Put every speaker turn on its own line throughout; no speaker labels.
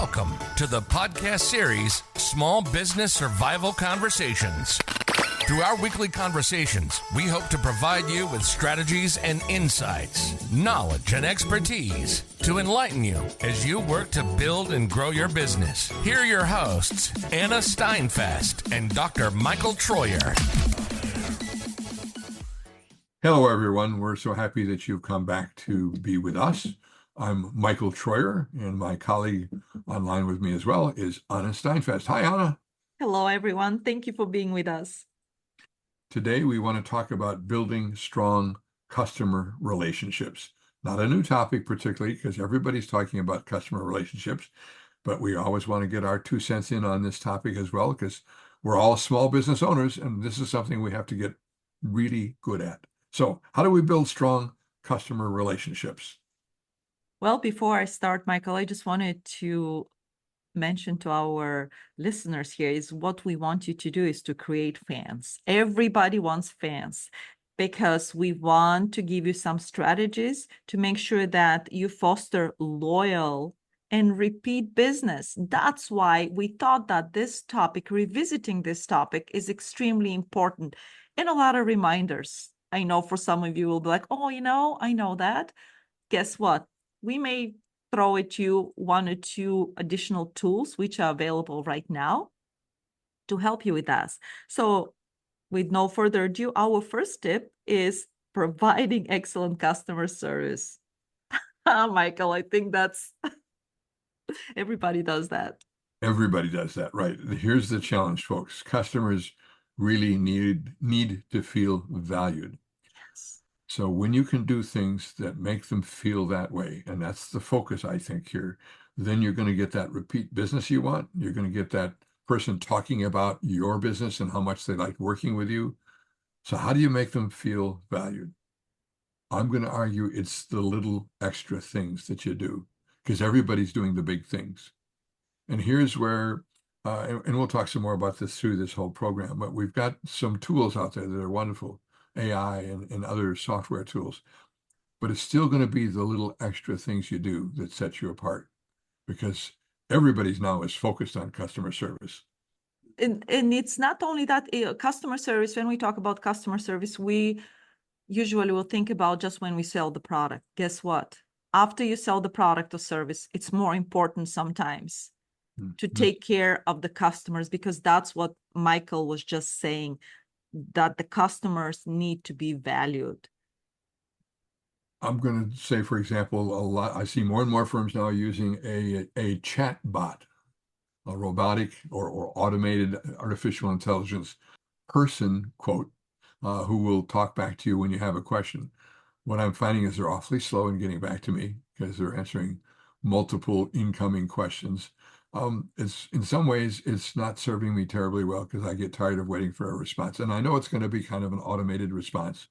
Welcome to the podcast series, Small Business Survival Conversations. Through our weekly conversations, we hope to provide you with strategies and insights, knowledge and expertise to enlighten you as you work to build and grow your business. Here are your hosts, Anna Steinfest and Dr. Michael Troyer.
Hello, everyone. We're so happy that you've come back to be with us. I'm Michael Troyer, and my colleague online with me as well is Anna Steinfest. Hi, Anna.
Hello, everyone. Thank you for being with us.
Today, we want to talk about building strong customer relationships. Not a new topic particularly, because everybody's talking about customer relationships, but we always want to get our 2 cents in on this topic as well, because we're all small business owners, and this is something we have to get really good at. So how do we build strong customer relationships?
Well, before I start, Michael, I just wanted to mention to our listeners here is what we want you to do is to create fans. Everybody wants fans because we want to give you some strategies to make sure that you foster loyal and repeat business. That's why we thought that this topic, revisiting this topic, is extremely important, and a lot of reminders. I know for some of you will be like, oh, I know that. Guess what? We may throw at you 1 or 2 additional tools which are available right now to help you with that. So with no further ado, our first tip is providing excellent customer service. Michael, I think that's everybody does that.
Everybody does that, right? Here's the challenge, folks. Customers really need to feel valued.
Yes.
So when you can do things that make them feel that way, and that's the focus, I think, here, then you're going to get that repeat business you want. You're going to get that person talking about your business and how much they like working with you. So how do you make them feel valued? I'm going to argue it's the little extra things that you do, because everybody's doing the big things. And here's where, and we'll talk some more about this through this whole program, but we've got some tools out there that are wonderful. AI and other software tools, but it's still going to be the little extra things you do that set you apart, because everybody's now is focused on customer service.
And it's not only that customer service. When we talk about customer service, we usually will think about just when we sell the product. Guess what? After you sell the product or service, it's more important sometimes to take care of the customers, because that's what Michael was just saying, that the customers need to be valued.
I'm going to say, for example, I see more and more firms now using a chat bot, a robotic or automated artificial intelligence person, quote, who will talk back to you when you have a question. What I'm finding is they're awfully slow in getting back to me because they're answering multiple incoming questions. It's in some ways, it's not serving me terribly well, because I get tired of waiting for a response. And I know it's going to be kind of an automated response.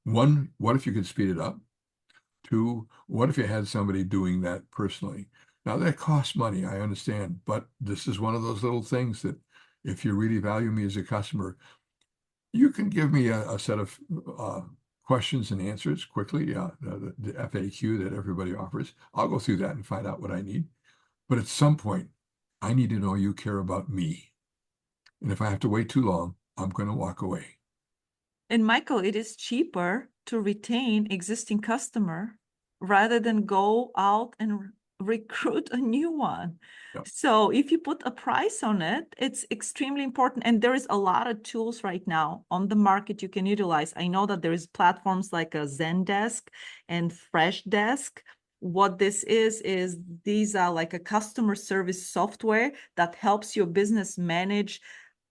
1, what if you could speed it up? 2, what if you had somebody doing that personally? Now that costs money, I understand, but this is one of those little things that if you really value me as a customer, you can give me a set of questions and answers quickly, the FAQ that everybody offers. I'll go through that and find out what I need. But at some point, I need to know you care about me. And if I have to wait too long, I'm going to walk away.
And Michael, it is cheaper to retain existing customer rather than go out and recruit a new one.
Yep.
So if you put a price on it, it's extremely important. And there is a lot of tools right now on the market you can utilize. I know that there is platforms like a Zendesk and Freshdesk. What this is these are like a customer service software that helps your business manage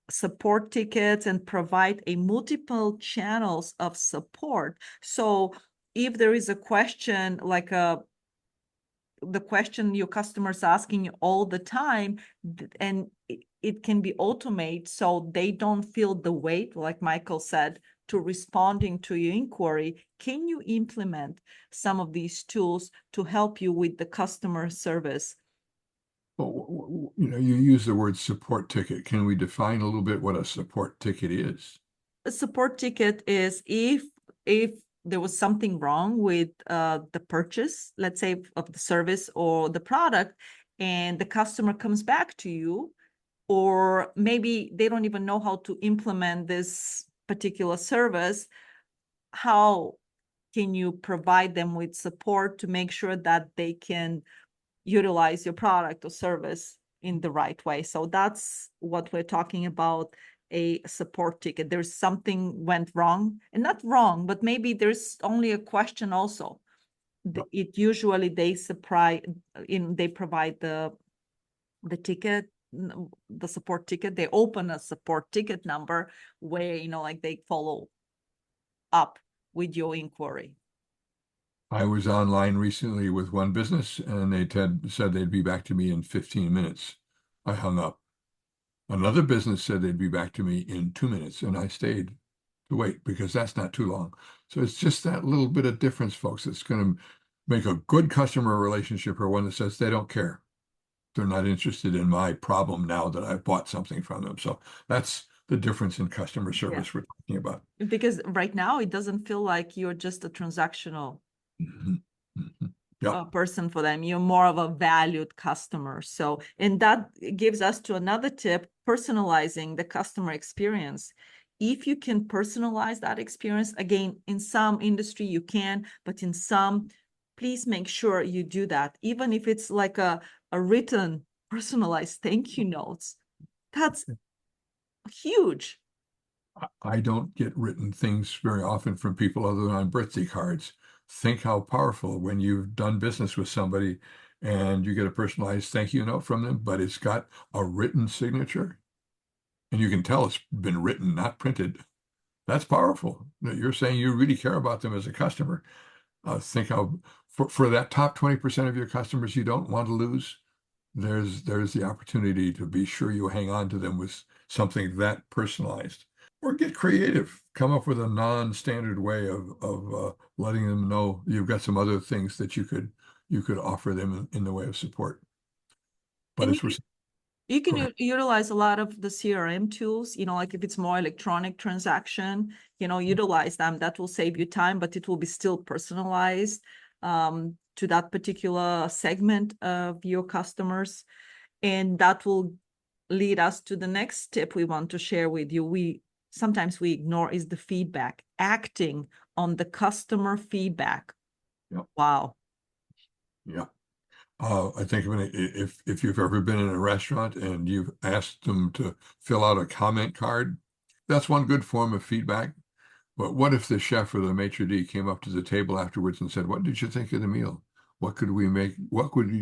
support tickets and provide a multiple channels of support. So if there is a question like the question your customer's asking you all the time, and it can be automated so they don't feel the weight, like Michael said, to responding to your inquiry. Can you implement some of these tools to help you with the customer service?
Well, you use the word support ticket. Can we define a little bit what a support ticket is?
A support ticket is if there was something wrong with the purchase, let's say, of the service or the product, and the customer comes back to you, or maybe they don't even know how to implement this particular service, how can you provide them with support to make sure that they can utilize your product or service in the right way? So that's what we're talking about, a support ticket. There's something went wrong, and not wrong, but maybe there's only a question also. It usually they provide the ticket, the support ticket. They open a support ticket number where, like they follow up with your inquiry.
I was online recently with one business, and they said they'd be back to me in 15 minutes. I hung up. Another business said they'd be back to me in 2 minutes, and I stayed to wait because that's not too long. So it's just that little bit of difference, folks, that's going to make a good customer relationship, or one that says they don't care. They're not interested in my problem now that I've bought something from them. So that's the difference in customer service we're talking about.
Because right now it doesn't feel like you're just a transactional person for them. You're more of a valued customer. So, and that gives us to another tip, personalizing the customer experience. If you can personalize that experience, again, in some industry you can, but in some, please make sure you do that. Even if it's like a written personalized thank you notes, that's huge.
I don't get written things very often from people other than on birthday cards. Think how powerful when you've done business with somebody and you get a personalized thank you note from them, but it's got a written signature. And you can tell it's been written, not printed. That's powerful. You're saying you really care about them as a customer. Think how, for that top 20% of your customers you don't want to lose, there's the opportunity to be sure you hang on to them with something that personalized. Or get creative. Come up with a non-standard way of letting them know you've got some other things that you could offer them in the way of support. But
you can utilize a lot of the CRM tools, like if it's more electronic transaction, utilize them. That will save you time, but it will be still personalized to that particular segment of your customers. And that will lead us to the next tip we want to share with you. Sometimes we ignore is the feedback, acting on the customer feedback.
Yep.
Wow.
Yeah. I think if you've ever been in a restaurant and you've asked them to fill out a comment card, that's one good form of feedback. But what if the chef or the maitre d' came up to the table afterwards and said, "What did you think of the meal? What could we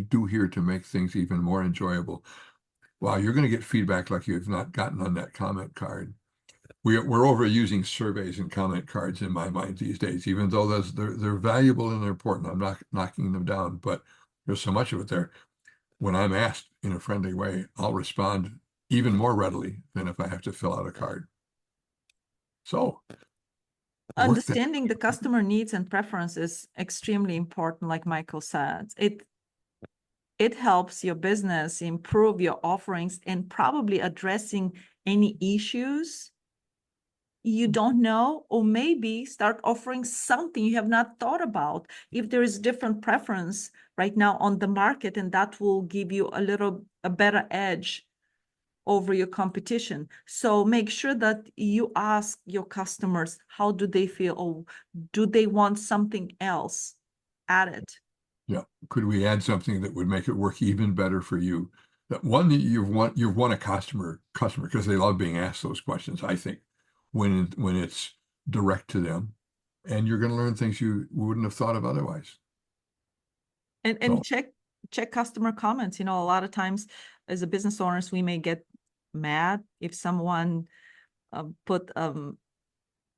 do here to make things even more enjoyable?" Wow, you're going to get feedback like you've not gotten on that comment card. We're overusing surveys and comment cards in my mind these days, even though they're valuable and they're important. I'm not knocking them down, but there's so much of it there. When I'm asked in a friendly way, I'll respond even more readily than if I have to fill out a card. So
understanding the customer needs and preferences is extremely important, like Michael said. It helps your business improve your offerings and probably addressing any issues you don't know, or maybe start offering something you have not thought about. If there is different preference right now on the market, and that will give you a better edge over your competition. So make sure that you ask your customers, how do they feel, or do they want something else added?
Yeah. Could we add something that would make it work even better for you? That you've won a customer because they love being asked those questions, I think, when it's direct to them, and you're going to learn things you wouldn't have thought of otherwise.
And check customer comments. A lot of times as a business owners, we may get mad if someone put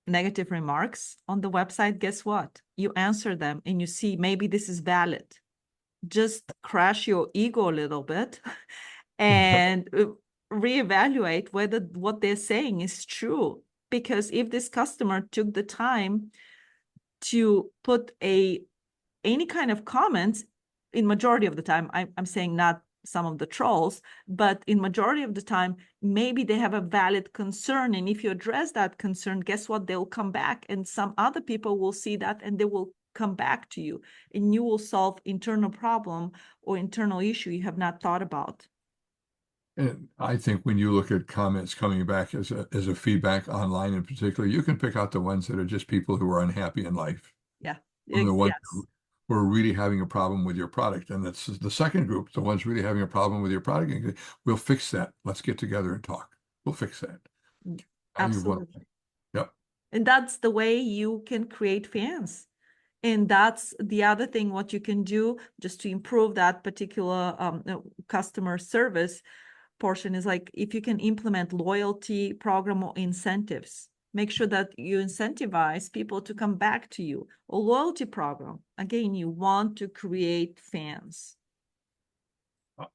negative remarks on the website. Guess what? You answer them and you see maybe this is valid. Just crash your ego a little bit and reevaluate whether what they're saying is true. Because if this customer took the time to put any kind of comments, in majority of the time, I'm saying not some of the trolls, but in majority of the time, maybe they have a valid concern. And if you address that concern, guess what? They'll come back and some other people will see that and they will come back to you, and you will solve internal problem or internal issue you have not thought about.
And I think when you look at comments coming back as a feedback online in particular, you can pick out the ones that are just people who are unhappy in life,
Yeah.
from the ones
Yes.
who are really having a problem with your product. And that's the second group, the ones really having a problem with your product. And we'll fix that. Let's get together and talk. We'll fix that.
Absolutely.
Yep.
And that's the way you can create fans. And that's the other thing, what you can do just to improve that particular customer service portion is like, if you can implement loyalty program or incentives, make sure that you incentivize people to come back to you. A loyalty program, again, you want to create fans.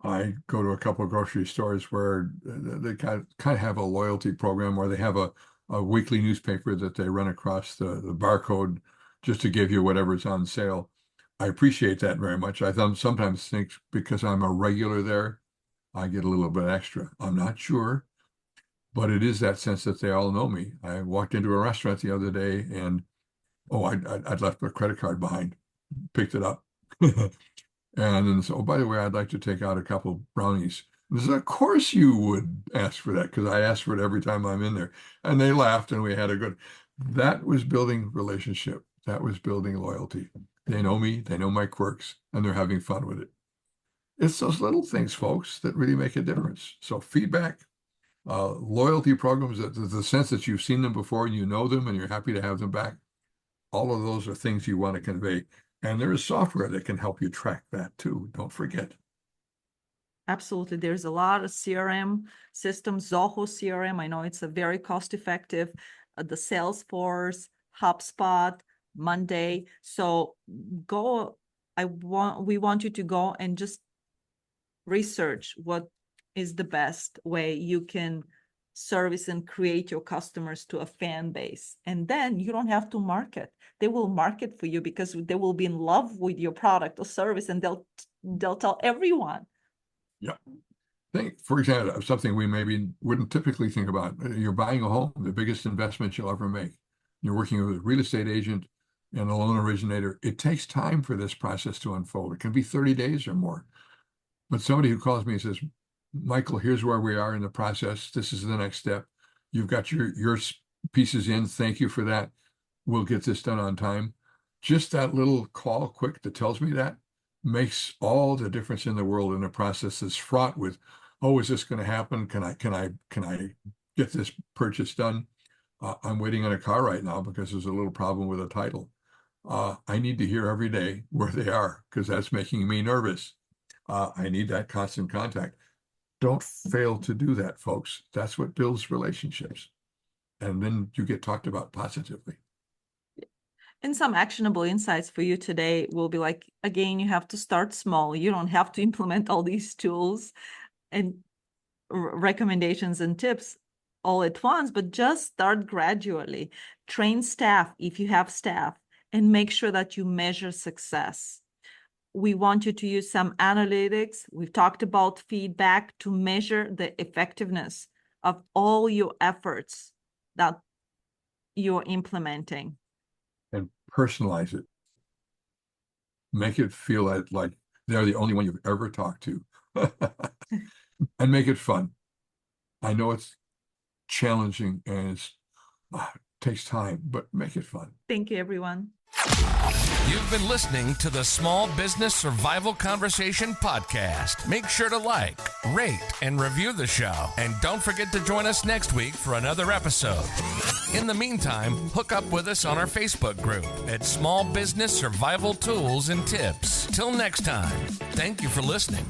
I go to a couple of grocery stores where they kind of have a loyalty program where they have a weekly newspaper that they run across the barcode just to give you whatever's on sale. I appreciate that very much. I sometimes think because I'm a regular there, I get a little bit extra. I'm not sure, but it is that sense that they all know me. I walked into a restaurant the other day and, I'd left my credit card behind, picked it up. And then, so, by the way, I'd like to take out a couple brownies. And I said, of course you would ask for that, because I ask for it every time I'm in there. And they laughed and we had that was building relationship. That was building loyalty. They know me, they know my quirks, and they're having fun with it. It's those little things, folks, that really make a difference. So feedback, loyalty programs, the sense that you've seen them before and you know them and you're happy to have them back. All of those are things you want to convey. And there is software that can help you track that too. Don't forget.
Absolutely. There's a lot of CRM systems, Zoho CRM. I know it's a very cost-effective, the Salesforce, HubSpot, Monday. So we want you to go and just research what is the best way you can service and create your customers to a fan base. And then you don't have to market. They will market for you because they will be in love with your product or service, and they'll tell everyone.
Yeah. Think, for example, of something we maybe wouldn't typically think about. You're buying a home, the biggest investment you'll ever make. You're working with a real estate agent and a loan originator. It takes time for this process to unfold. It can be 30 days or more. But somebody who calls me and says, Michael, here's where we are in the process. This is the next step. You've got your pieces in. Thank you for that. We'll get this done on time. Just that little call quick that tells me that makes all the difference in the world in a process that's fraught with, is this going to happen? Can I get this purchase done? I'm waiting on a car right now because there's a little problem with a title. I need to hear every day where they are because that's making me nervous. I need that constant contact. Don't fail to do that, folks. That's what builds relationships. And then you get talked about positively.
And some actionable insights for you today will be like, again, you have to start small. You don't have to implement all these tools and recommendations and tips all at once, but just start gradually. Train staff if you have staff, and make sure that you measure success. We want you to use some analytics. We've talked about feedback to measure the effectiveness of all your efforts that you're implementing.
And personalize it. Make it feel like they're the only one you've ever talked to. And make it fun. I know it's challenging and it takes time, but make it fun.
Thank you, everyone.
You've been listening to the Small Business Survival Conversation podcast. Make sure to like, rate, and review the show. And don't forget to join us next week for another episode. In the meantime, hook up with us on our Facebook group at Small Business Survival Tools and Tips. Till next time, thank you for listening.